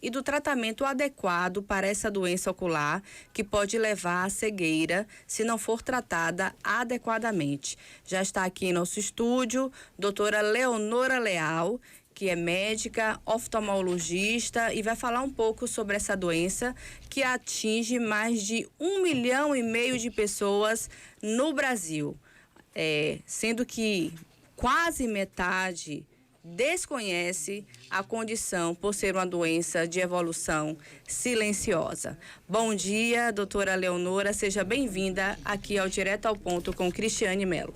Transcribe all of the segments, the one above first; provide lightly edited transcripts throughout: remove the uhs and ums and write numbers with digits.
e do tratamento adequado para essa doença ocular, que pode levar à cegueira se não for tratada adequadamente. Já está aqui em nosso estúdio doutora Leonora Leal, que é médica, oftalmologista, e vai falar um pouco sobre essa doença que atinge mais de 1,5 milhão de pessoas no Brasil, sendo que quase metade desconhece a condição por ser uma doença de evolução silenciosa. Bom dia, doutora Leonora, seja bem-vinda aqui ao Direto ao Ponto com Cristiane Mello.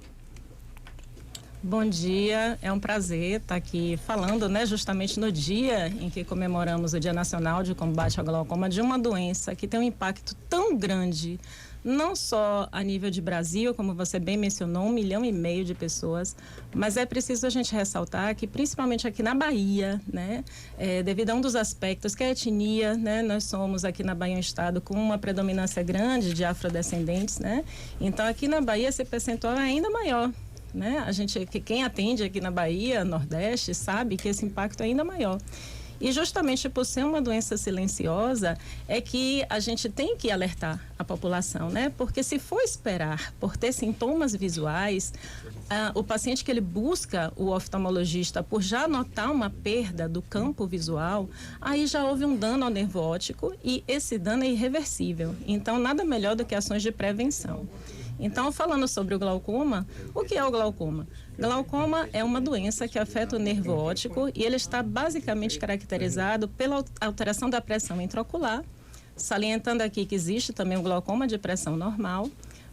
Bom dia, é um prazer estar aqui falando, justamente no dia em que comemoramos o Dia Nacional de Combate ao Glaucoma, de uma doença que tem um impacto tão grande, não só a nível de Brasil, como você bem mencionou, 1,5 milhão de pessoas, mas é preciso a gente ressaltar que, principalmente aqui na Bahia, devido a um dos aspectos que é a etnia, nós somos aqui na Bahia um estado com uma predominância grande de afrodescendentes, então aqui na Bahia esse percentual é ainda maior. Quem atende aqui na Bahia, Nordeste, sabe que esse impacto é ainda maior. E justamente por ser uma doença silenciosa é que a gente tem que alertar a população, Porque se for esperar por ter sintomas visuais, o paciente que ele busca o oftalmologista por já notar uma perda do campo visual, aí já houve um dano ao nervo óptico e esse dano é irreversível. Então, nada melhor do que ações de prevenção. Então, falando sobre o glaucoma, o que é o glaucoma? Glaucoma é uma doença que afeta o nervo óptico e ele está basicamente caracterizado pela alteração da pressão intraocular, salientando aqui que existe também o glaucoma de pressão normal,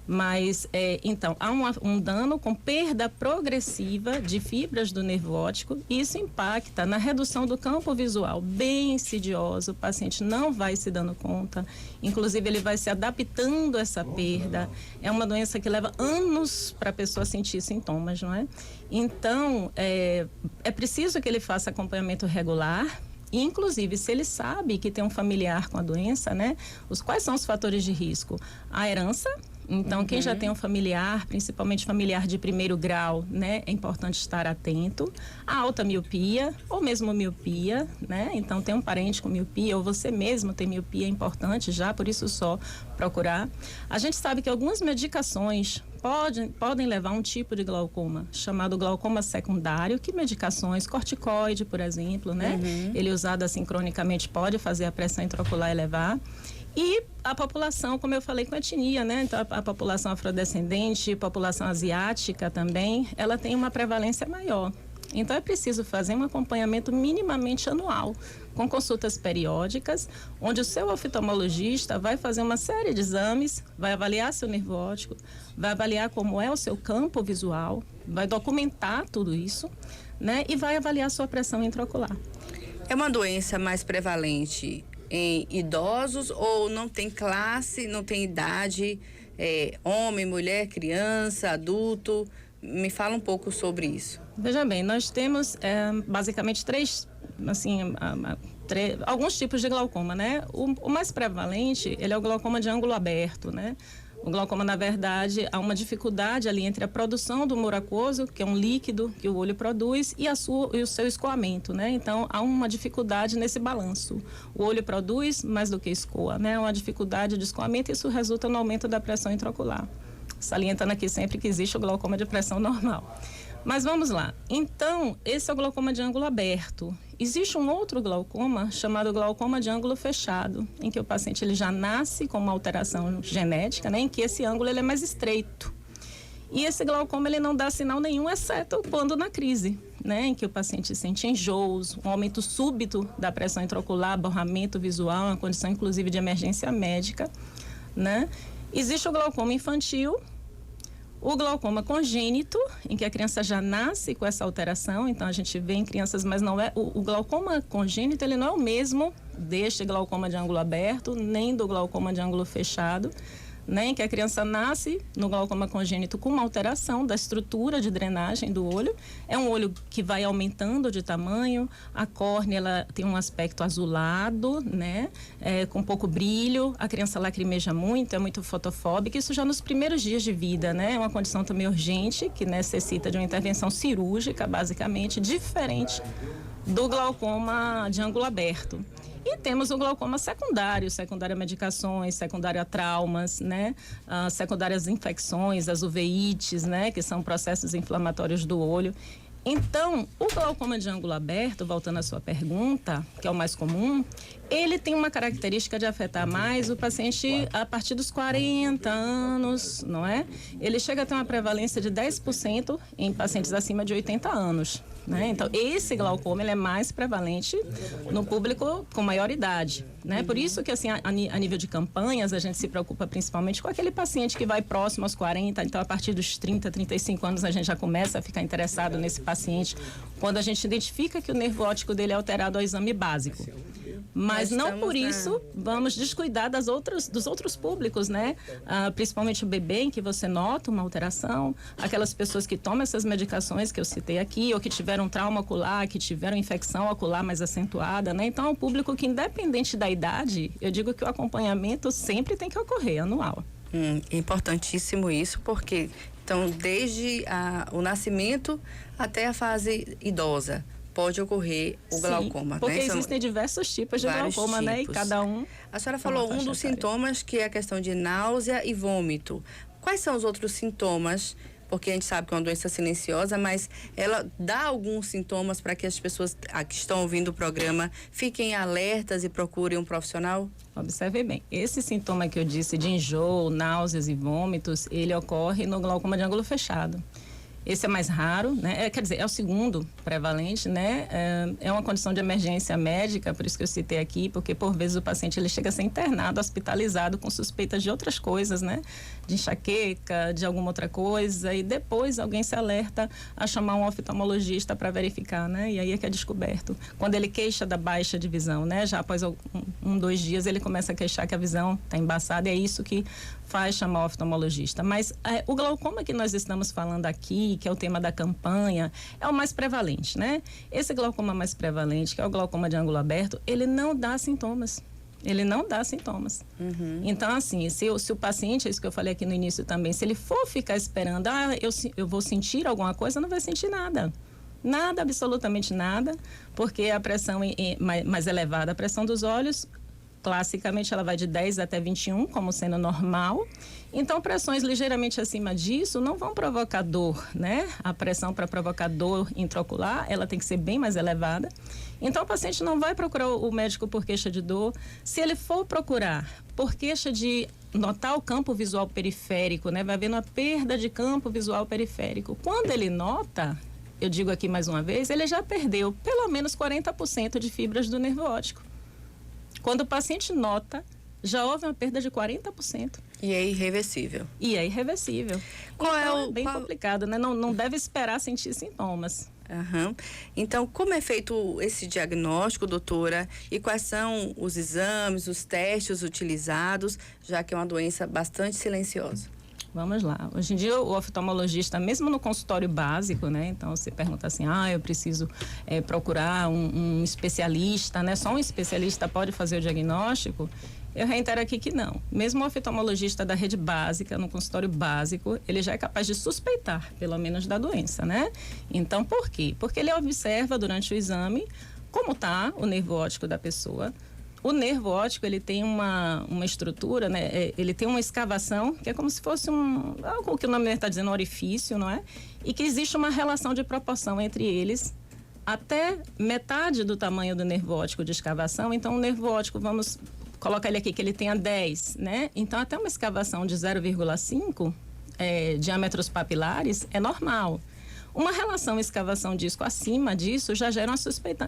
mas então há um dano com perda progressiva de fibras do nervo óptico e isso impacta na redução do campo visual, bem insidioso, o paciente não vai se dando conta, inclusive ele vai se adaptando a essa perda, é uma doença que leva anos para a pessoa sentir sintomas, não é? Então, é preciso que ele faça acompanhamento regular. E, inclusive, se ele sabe que tem um familiar com a doença, quais são os fatores de risco? A herança. Então, quem já tem um familiar, principalmente familiar de primeiro grau, é importante estar atento. A alta miopia, ou mesmo miopia, Então, tem um parente com miopia, ou você mesmo tem miopia, é importante já, por isso só procurar. A gente sabe que algumas medicações podem levar a um tipo de glaucoma, chamado glaucoma secundário, que medicações, corticoide, por exemplo, Ele usado assim cronicamente pode fazer a pressão intraocular elevar. E a população, como eu falei, com etnia, Então, a população afrodescendente, a população asiática também, ela tem uma prevalência maior. Então, é preciso fazer um acompanhamento minimamente anual, com consultas periódicas, onde o seu oftalmologista vai fazer uma série de exames, vai avaliar seu nervo óptico, vai avaliar como é o seu campo visual, vai documentar tudo isso, e vai avaliar a sua pressão intraocular. É uma doença mais prevalente em idosos ou não tem classe, não tem idade, homem, mulher, criança, adulto? Me fala um pouco sobre isso. Veja bem, nós temos basicamente alguns tipos de glaucoma, O mais prevalente, ele é o glaucoma de ângulo aberto, O glaucoma, na verdade, há uma dificuldade ali entre a produção do humor aquoso, que é um líquido que o olho produz, e o seu escoamento, Então, há uma dificuldade nesse balanço. O olho produz mais do que escoa, Há uma dificuldade de escoamento e isso resulta no aumento da pressão intraocular. Salientando aqui sempre que existe o glaucoma de pressão normal. Mas vamos lá. Então, esse é o glaucoma de ângulo aberto. Existe um outro glaucoma chamado glaucoma de ângulo fechado, em que o paciente ele já nasce com uma alteração genética, em que esse ângulo ele é mais estreito. E esse glaucoma ele não dá sinal nenhum, exceto quando na crise, em que o paciente sente enjoos, um aumento súbito da pressão intraocular, borramento visual, uma condição inclusive de emergência médica, Existe o glaucoma infantil, o glaucoma congênito, em que a criança já nasce com essa alteração, então a gente vê em crianças, mas não é. O glaucoma congênito, ele não é o mesmo deste glaucoma de ângulo aberto, nem do glaucoma de ângulo fechado, Em que a criança nasce no glaucoma congênito com uma alteração da estrutura de drenagem do olho. É um olho que vai aumentando de tamanho, a córnea ela tem um aspecto azulado, com pouco brilho, a criança lacrimeja muito, é muito fotofóbica, isso já nos primeiros dias de vida, É uma condição também urgente, que necessita de uma intervenção cirúrgica, basicamente, diferente do glaucoma de ângulo aberto. E temos o glaucoma secundário a medicações, secundário a traumas, né? Secundárias infecções, as uveites, né? Que são processos inflamatórios do olho. Então, o glaucoma de ângulo aberto, voltando à sua pergunta, que é o mais comum, ele tem uma característica de afetar mais o paciente a partir dos 40 anos, não é? Ele chega a ter uma prevalência de 10% em pacientes acima de 80 anos, né? Então, esse glaucoma, ele é mais prevalente no público com maior idade, né? Por isso que, assim, a nível de campanhas, a gente se preocupa principalmente com aquele paciente que vai próximo aos 40, então, a partir dos 30, 35 anos, a gente já começa a ficar interessado nesse paciente, quando a gente identifica que o nervo óptico dele é alterado ao exame básico. Mas não por isso vamos descuidar dos outros públicos, né? Principalmente o bebê, em que você nota uma alteração, aquelas pessoas que tomam essas medicações que eu citei aqui, ou que tiveram trauma ocular, que tiveram infecção ocular mais acentuada, né? Então, é um público que, independente da idade, eu digo que o acompanhamento sempre tem que ocorrer, anual. Importantíssimo isso, porque, então, desde o nascimento até a fase idosa, pode ocorrer o glaucoma. Porque né? existem diversos tipos de glaucoma, né? E cada um... A senhora falou um dos sintomas, que é a questão de náusea e vômito. Quais são os outros sintomas? Porque a gente sabe que é uma doença silenciosa, mas ela dá alguns sintomas para que as pessoas que estão ouvindo o programa fiquem alertas e procurem um profissional? Observe bem, esse sintoma que eu disse de enjoo, náuseas e vômitos, ele ocorre no glaucoma de ângulo fechado. Esse é mais raro, né? Quer dizer, é o segundo prevalente, né? É uma condição de emergência médica, por isso que eu citei aqui, porque por vezes o paciente ele chega a ser internado, hospitalizado com suspeitas de outras coisas, né? De enxaqueca, de alguma outra coisa, e depois alguém se alerta a chamar um oftalmologista para verificar, né? E aí é que é descoberto. Quando ele queixa da baixa de visão, né? Já após 2 dias ele começa a queixar que a visão está embaçada, e é isso que faz chamar o oftalmologista. Mas o glaucoma que nós estamos falando aqui, que é o tema da campanha, é o mais prevalente, né? Esse glaucoma mais prevalente, que é o glaucoma de ângulo aberto, ele não dá sintomas. Ele não dá sintomas. Então, assim, se o paciente, é isso que eu falei aqui no início também, se ele for ficar esperando, eu vou sentir alguma coisa, não vai sentir nada. Nada, absolutamente nada, porque a pressão mais elevada, a pressão dos olhos, classicamente ela vai de 10 até 21, como sendo normal. Então, pressões ligeiramente acima disso não vão provocar dor, né? A pressão para provocar dor intraocular, ela tem que ser bem mais elevada. Então, o paciente não vai procurar o médico por queixa de dor. Se ele for procurar por queixa de notar o campo visual periférico, né? Vai havendo uma perda de campo visual periférico. Quando ele nota, eu digo aqui mais uma vez, ele já perdeu pelo menos 40% de fibras do nervo óptico. Quando o paciente nota, já houve uma perda de 40%. E é irreversível. E é irreversível. É bem complicado, né? Não deve esperar sentir sintomas. Então, como é feito esse diagnóstico, doutora? E quais são os exames, os testes utilizados, já que é uma doença bastante silenciosa? Vamos lá. Hoje em dia, o oftalmologista, mesmo no consultório básico, né? Então, você pergunta assim, eu preciso procurar um especialista, né? Só um especialista pode fazer o diagnóstico? Eu reitero aqui que não. Mesmo o oftalmologista da rede básica, no consultório básico, ele já é capaz de suspeitar, pelo menos, da doença, né? Então, por quê? Porque ele observa durante o exame como está o nervo óptico da pessoa. O nervo óptico, ele tem uma estrutura, né? Ele tem uma escavação, que é como se fosse algo que o nome está dizendo, orifício, não é? E que existe uma relação de proporção entre eles, até metade do tamanho do nervo óptico de escavação. Então, o nervo óptico, vamos colocar ele aqui, que ele tenha 10, né? Então, até uma escavação de 0,5 diâmetros papilares é normal. Uma relação escavação disco acima disso já gera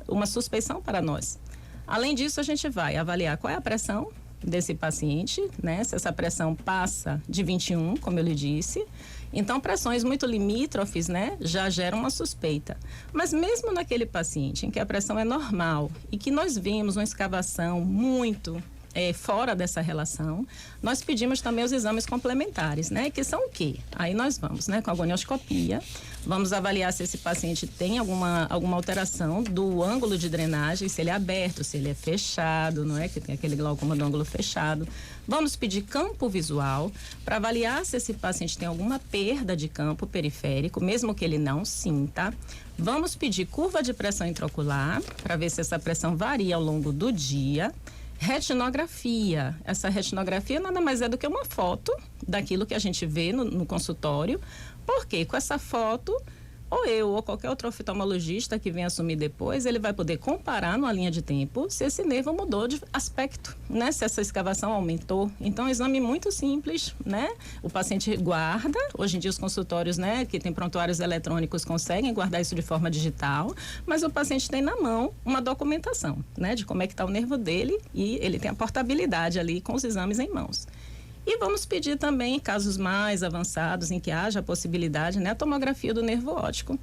uma suspeição para nós. Além disso, a gente vai avaliar qual é a pressão desse paciente, né? Se essa pressão passa de 21, como eu lhe disse. Então, pressões muito limítrofes, né? Já geram uma suspeita. Mas mesmo naquele paciente em que a pressão é normal e que nós vimos uma escavação muito fora dessa relação, nós pedimos também os exames complementares, né? Que são o quê? Aí nós vamos, né? Com a gonioscopia, vamos avaliar se esse paciente tem alguma alteração do ângulo de drenagem, se ele é aberto, se ele é fechado, não é? Que tem aquele glaucoma do ângulo fechado. Vamos pedir campo visual para avaliar se esse paciente tem alguma perda de campo periférico, mesmo que ele não sinta. Vamos pedir curva de pressão intraocular para ver se essa pressão varia ao longo do dia. Retinografia. Essa retinografia nada mais é do que uma foto daquilo que a gente vê no consultório, porque com essa foto, ou eu ou qualquer outro oftalmologista que venha assumir depois, ele vai poder comparar numa linha de tempo se esse nervo mudou de aspecto, né? Se essa escavação aumentou. Então, é um exame muito simples, né? O paciente guarda, hoje em dia os consultórios, né, que tem prontuários eletrônicos conseguem guardar isso de forma digital, mas o paciente tem na mão uma documentação, né, de como é que está o nervo dele e ele tem a portabilidade ali com os exames em mãos. E vamos pedir também, em casos mais avançados, em que haja a possibilidade, né, a tomografia do nervo óptico.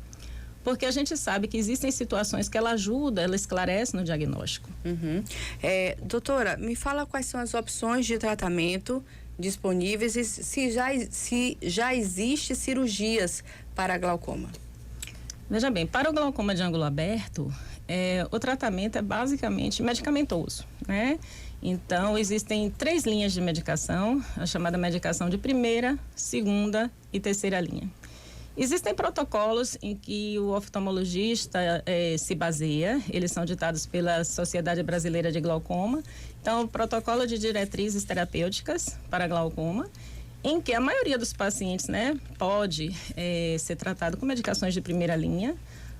Porque a gente sabe que existem situações que ela ajuda, ela esclarece no diagnóstico. Doutora, me fala quais são as opções de tratamento disponíveis e se já existe cirurgias para glaucoma. Veja bem, para o glaucoma de ângulo aberto, o tratamento é basicamente medicamentoso, né? Então, existem 3 linhas de medicação, a chamada medicação de primeira, segunda e terceira linha. Existem protocolos em que o oftalmologista se baseia, eles são ditados pela Sociedade Brasileira de Glaucoma. Então, o protocolo de diretrizes terapêuticas para glaucoma, em que a maioria dos pacientes, né, pode ser tratado com medicações de primeira linha.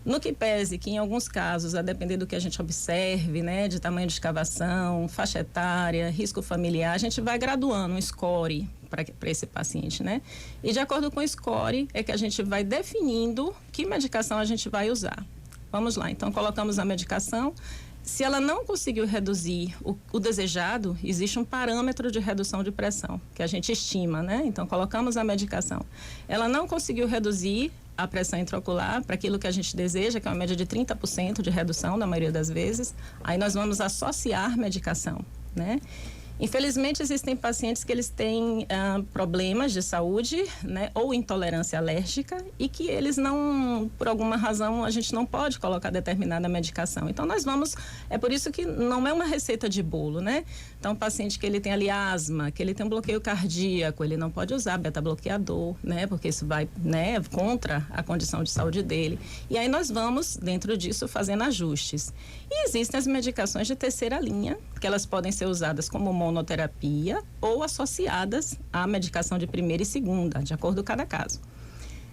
No que pese que, em alguns casos, a depender do que a gente observe, né, de tamanho de escavação, faixa etária, risco familiar, a gente vai graduando um score para esse paciente, né? E de acordo com o score é que a gente vai definindo que medicação a gente vai usar. Vamos lá, então colocamos a medicação. Se ela não conseguiu reduzir o desejado, existe um parâmetro de redução de pressão, que a gente estima, né? Então, colocamos a medicação. Ela não conseguiu reduzir a pressão intraocular para aquilo que a gente deseja, que é uma média de 30% de redução, na maioria das vezes. Aí nós vamos associar medicação, né? Infelizmente, existem pacientes que eles têm problemas de saúde, né, ou intolerância alérgica e que eles não, por alguma razão, a gente não pode colocar determinada medicação. Então, nós vamos, é por isso que não é uma receita de bolo, né? Então, o paciente que ele tem ali asma, que ele tem um bloqueio cardíaco, ele não pode usar beta-bloqueador, né, porque isso vai, né, contra a condição de saúde dele. E aí nós vamos, dentro disso, fazendo ajustes. E existem as medicações de terceira linha, que elas podem ser usadas como monoterapia ou associadas à medicação de primeira e segunda, de acordo com cada caso.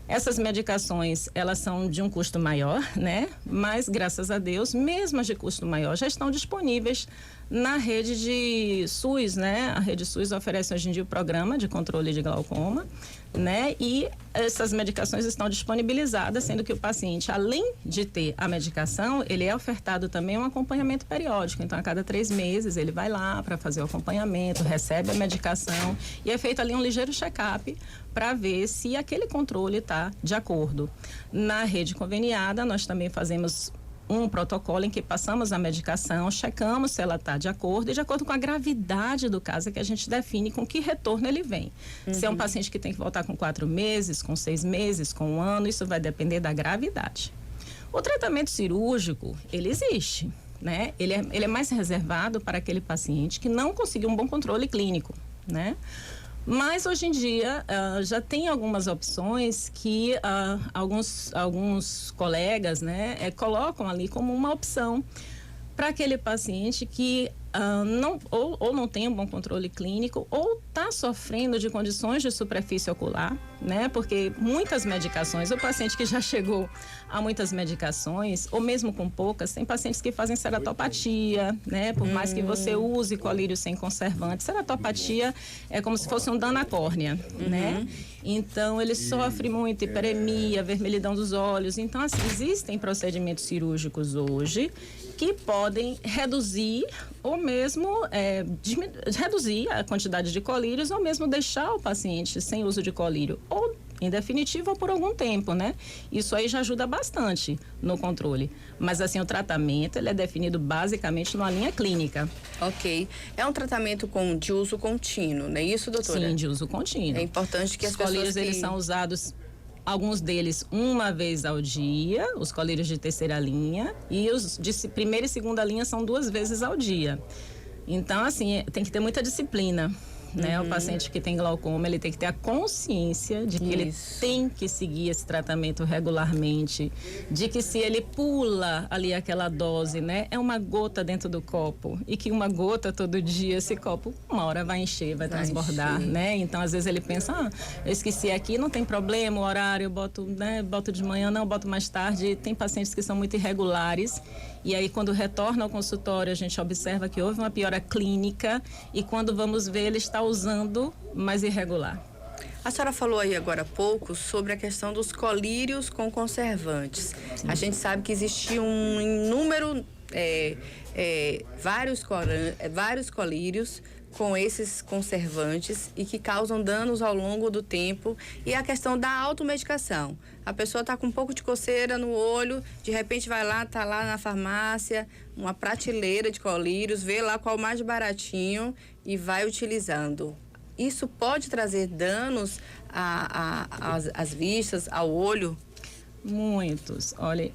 Essas medicações, elas são de um custo maior, né? Mas, graças a Deus, mesmo as de custo maior, já estão disponíveis na rede de SUS, né? A rede SUS oferece hoje em dia o programa de controle de glaucoma, né? E essas medicações estão disponibilizadas, sendo que o paciente, além de ter a medicação, ele é ofertado também um acompanhamento periódico. Então, a cada 3 meses, ele vai lá para fazer o acompanhamento, recebe a medicação e é feito ali um ligeiro check-up para ver se aquele controle está de acordo. Na rede conveniada, nós também fazemos um protocolo em que passamos a medicação, checamos se ela está de acordo e de acordo com a gravidade do caso é que a gente define com que retorno ele vem. Se é um paciente que tem que voltar com 4 meses, com 6 meses, com 1 ano, isso vai depender da gravidade. O tratamento cirúrgico, ele existe, né? Ele é mais reservado para aquele paciente que não conseguiu um bom controle clínico, né? Mas hoje em dia já tem algumas opções que alguns colegas, né, colocam ali como uma opção para aquele paciente que ou não tem um bom controle clínico ou está sofrendo de condições de superfície ocular, né? Porque muitas medicações, o paciente que já chegou a muitas medicações, ou mesmo com poucas, tem pacientes que fazem ceratopatia, né? Por mais que você use colírio sem conservante, ceratopatia é como se fosse um dano à córnea, né? Então, ele sofre muito hiperemia, vermelhidão dos olhos. Então, assim, existem procedimentos cirúrgicos hoje que podem reduzir ou mesmo reduzir a quantidade de colírios ou mesmo deixar o paciente sem uso de colírio ou em definitivo ou por algum tempo, né? Isso aí já ajuda bastante no controle. Mas assim, o tratamento, ele é definido basicamente numa linha clínica. Ok. É um tratamento de uso contínuo, não é isso, doutora? Sim, de uso contínuo. É importante que os colírios, eles são usados, alguns deles uma vez ao dia, os colírios de terceira linha, e os de primeira e segunda linha são 2 vezes ao dia. Então, assim, tem que ter muita disciplina, né? O paciente que tem glaucoma, ele tem que ter a consciência de que ele tem que seguir esse tratamento regularmente, de que se ele pula ali aquela dose, né? É uma gota dentro do copo, e que uma gota todo dia, esse copo uma hora vai encher, vai transbordar, né? Então, às vezes ele pensa, eu esqueci aqui, não tem problema, o horário eu boto, né? Boto de manhã, não, boto mais tarde. Tem pacientes que são muito irregulares, e aí quando retorna ao consultório, a gente observa que houve uma piora clínica, e quando vamos ver, ele está usando mais irregular. A senhora falou aí agora há pouco sobre a questão dos colírios com conservantes. Sim. A gente sabe que existe um número, vários colírios com esses conservantes e que causam danos ao longo do tempo. E a questão da automedicação. A pessoa está com um pouco de coceira no olho, de repente vai lá, está lá na farmácia, uma prateleira de colírios, vê lá qual o mais baratinho e vai utilizando. Isso pode trazer danos às vistas, ao olho? Muitos. Olha,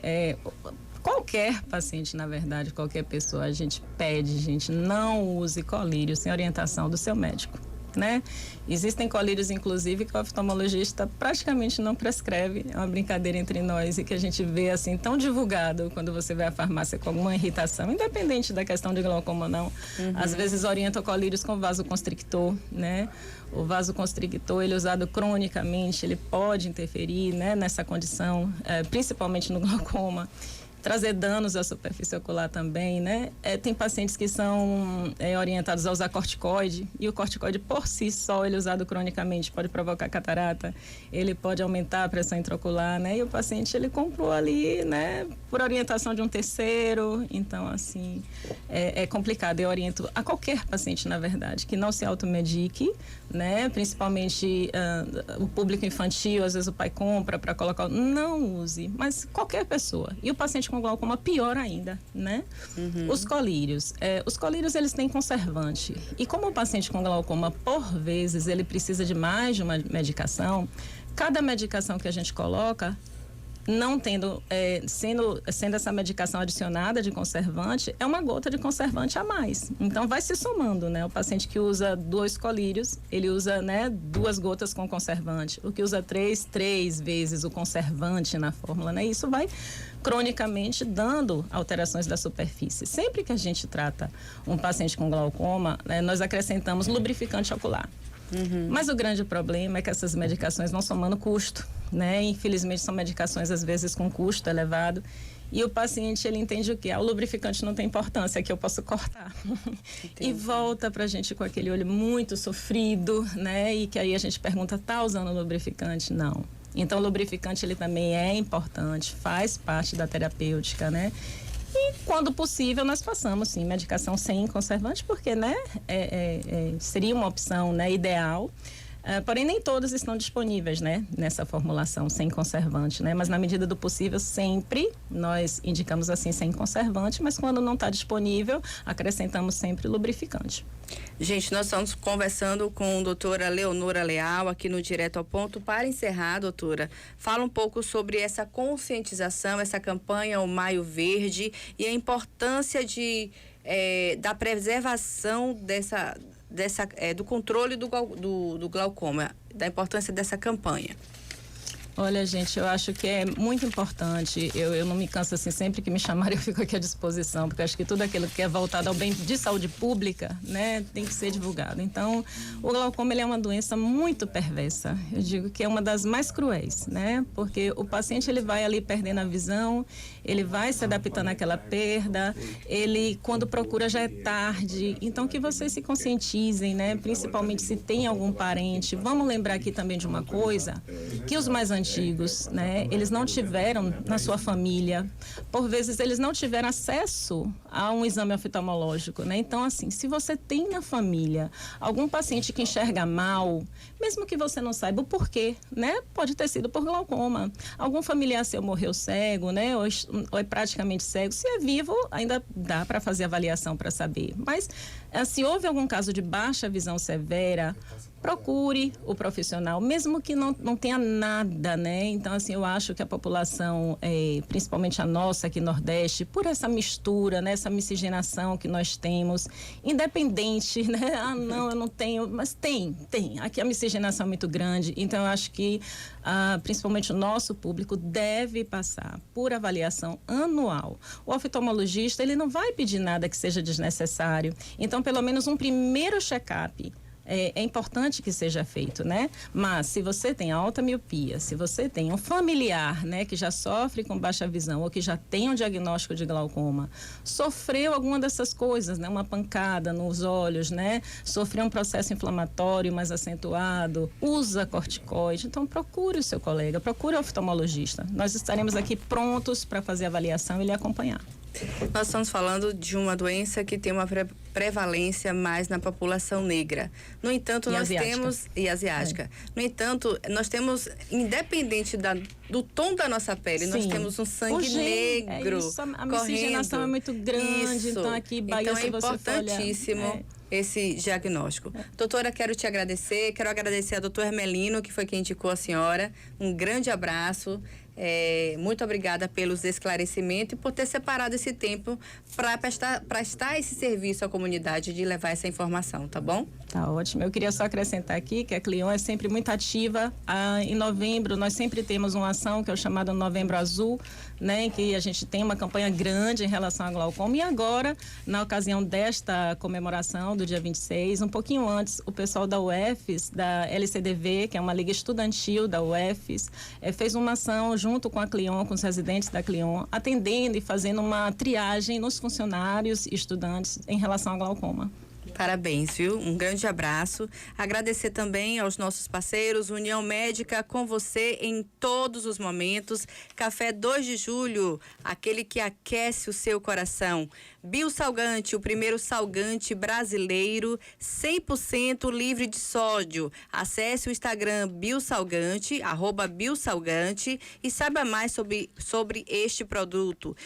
qualquer paciente, na verdade, qualquer pessoa, a gente pede, gente, não use colírio sem orientação do seu médico, né? Existem colírios, inclusive, que o oftalmologista praticamente não prescreve. É uma brincadeira entre nós e que a gente vê, assim, tão divulgado quando você vai à farmácia com alguma irritação, independente da questão de glaucoma ou não. Às vezes orientam colírios com vasoconstrictor, né? O vasoconstrictor, ele é usado cronicamente, ele pode interferir, né, nessa condição, principalmente no glaucoma. Trazer danos à superfície ocular também, né? Tem pacientes que são orientados a usar corticoide, e o corticoide por si só, ele usado cronicamente, pode provocar catarata, ele pode aumentar a pressão intraocular, né? E o paciente, ele comprou ali, né, por orientação de um terceiro. Então, assim, é complicado. Eu oriento a qualquer paciente, na verdade, que não se automedique, né? Principalmente o público infantil, às vezes o pai compra para colocar, não use, mas qualquer pessoa. E o paciente com glaucoma, pior ainda, né? Os colírios. Os colírios, eles têm conservante. E como o paciente com glaucoma, por vezes, ele precisa de mais de uma medicação, cada medicação que a gente coloca, não tendo, sendo essa medicação adicionada de conservante, é uma gota de conservante a mais. Então, vai se somando, né? O paciente que usa 2 colírios, ele usa, né, 2 gotas com conservante. O que usa 3 vezes o conservante na fórmula, né? Isso vai cronicamente dando alterações da superfície. Sempre que a gente trata um paciente com glaucoma, né, nós acrescentamos lubrificante ocular. Mas o grande problema é que essas medicações vão somando custo, né? Infelizmente são medicações às vezes com custo elevado, e o paciente, ele entende o quê? O lubrificante não tem importância, que eu posso cortar. E volta pra gente com aquele olho muito sofrido, né? E que aí a gente pergunta, tá usando lubrificante? Não. Então o lubrificante, ele também é importante, faz parte da terapêutica, né? E quando possível nós passamos sim medicação sem conservante, porque, né, seria uma opção, né, ideal. Porém, nem todas estão disponíveis, né, nessa formulação sem conservante, né? Mas na medida do possível, sempre nós indicamos assim sem conservante, mas quando não está disponível, acrescentamos sempre lubrificante. Gente, nós estamos conversando com a doutora Leonora Leal aqui no Direto ao Ponto. Para encerrar, doutora, fala um pouco sobre essa conscientização, essa campanha, o Maio Verde, e a importância da preservação do controle do glaucoma, da importância dessa campanha. Olha, gente, eu acho que é muito importante. Eu não me canso assim, sempre que me chamarem eu fico aqui à disposição, porque acho que tudo aquilo que é voltado ao bem de saúde pública, né, tem que ser divulgado. Então, o glaucoma, ele é uma doença muito perversa. Eu digo que é uma das mais cruéis, né? Porque o paciente, ele vai ali perdendo a visão, ele vai se adaptando àquela perda, ele, quando procura, já é tarde. Então, que vocês se conscientizem, né? Principalmente se tem algum parente. Vamos lembrar aqui também de uma coisa, que os mais antigos, né? Eles não tiveram na sua família, por vezes eles não tiveram acesso a um exame oftalmológico, né? Então, assim, se você tem na família algum paciente que enxerga mal, mesmo que você não saiba o porquê, né? Pode ter sido por glaucoma. Algum familiar seu morreu cego, né? Ou é praticamente cego. Se é vivo, ainda dá para fazer avaliação para saber. Mas, se houve algum caso de baixa visão severa, procure o profissional, mesmo que não tenha nada, né? Então, assim, eu acho que a população, principalmente a nossa aqui no Nordeste, por essa mistura, né? Essa miscigenação que nós temos, independente, né? Ah, não, eu não tenho, mas tem. Aqui a miscigenação é muito grande, então eu acho que principalmente o nosso público deve passar por avaliação anual. O oftalmologista, ele não vai pedir nada que seja desnecessário, então pelo menos um primeiro check-up é importante que seja feito, né? Mas se você tem alta miopia, se você tem um familiar, né, que já sofre com baixa visão ou que já tem um diagnóstico de glaucoma, sofreu alguma dessas coisas, né? Uma pancada nos olhos, né? Sofreu um processo inflamatório mais acentuado, usa corticoide, então procure o seu colega, procure o oftalmologista. Nós estaremos aqui prontos para fazer a avaliação e lhe acompanhar. Nós estamos falando de uma doença que tem uma prevalência mais na população negra. No entanto, e asiática. No entanto, nós temos, independente do tom da nossa pele, nós temos um sangue negro. A miscigenação é muito grande, então aqui Bahia, então é importantíssimo esse diagnóstico. Doutora, quero te agradecer, quero agradecer a doutora Hermelino, que foi quem indicou a senhora. Um grande abraço. Muito obrigada pelos esclarecimentos e por ter separado esse tempo para prestar esse serviço à comunidade de levar essa informação, tá bom? Tá ótimo. Eu queria só acrescentar aqui que a Clion é sempre muito ativa. Em novembro, nós sempre temos uma ação que é o chamado Novembro Azul, né, em que a gente tem uma campanha grande em relação ao glaucoma. E agora, na ocasião desta comemoração do dia 26, um pouquinho antes, o pessoal da UFES, da LCDV, que é uma liga estudantil da UFES, fez uma ação junto com a Clion, com os residentes da Clion, atendendo e fazendo uma triagem nos funcionários e estudantes em relação ao glaucoma. Parabéns, viu? Um grande abraço. Agradecer também aos nossos parceiros, União Médica, com você em todos os momentos. Café 2 de Julho, aquele que aquece o seu coração. Biosalgante, o primeiro salgante brasileiro 100% livre de sódio. Acesse o Instagram Biosalgante, @Biosalgante, e saiba mais sobre este produto.